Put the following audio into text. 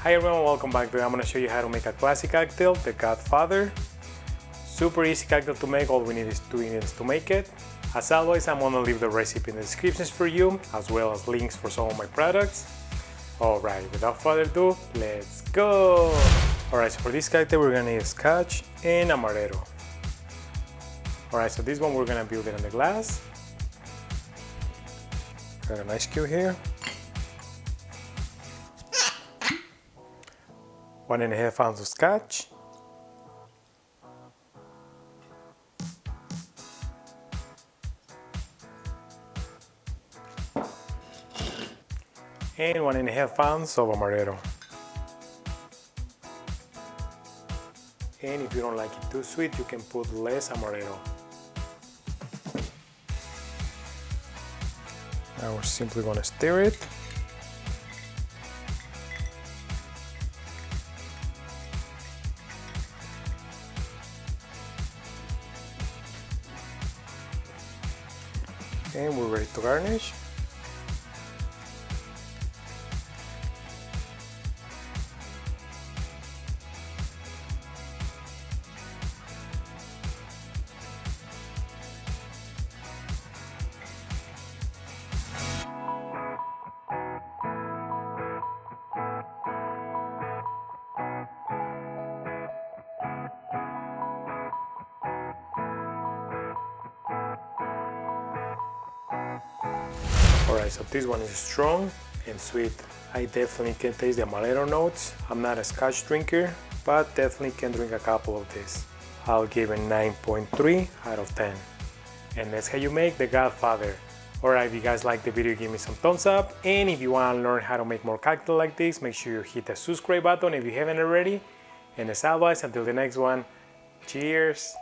Hi everyone, welcome back. Today I'm going to show you how to make a classic cocktail, the Godfather. Super easy cocktail to make, all we need is 2 ingredients to make it. As always, I'm going to leave the recipe in the descriptions for you, as well as links for some of my products. Alright, without further ado, let's go! Alright, so for this cocktail we're going to need Scotch and Amaretto. Alright, so this one we're going to build it on the glass. Got an ice cube here. 1.5 ounces of Scotch. And 1.5 ounces of Amaretto. And if you don't like it too sweet, you can put less Amaretto. Now we're simply going to stir it. And we're ready to garnish. Alright, so this one is strong and sweet. I definitely can taste the Amaretto notes. I'm not a Scotch drinker, but definitely can drink a couple of these. I'll give it 9.3 out of 10. And that's how you make the Godfather. Alright, if you guys like the video, give me some thumbs up. And if you want to learn how to make more cocktails like this, make sure you hit the subscribe button if you haven't already. And as always, until the next one, cheers!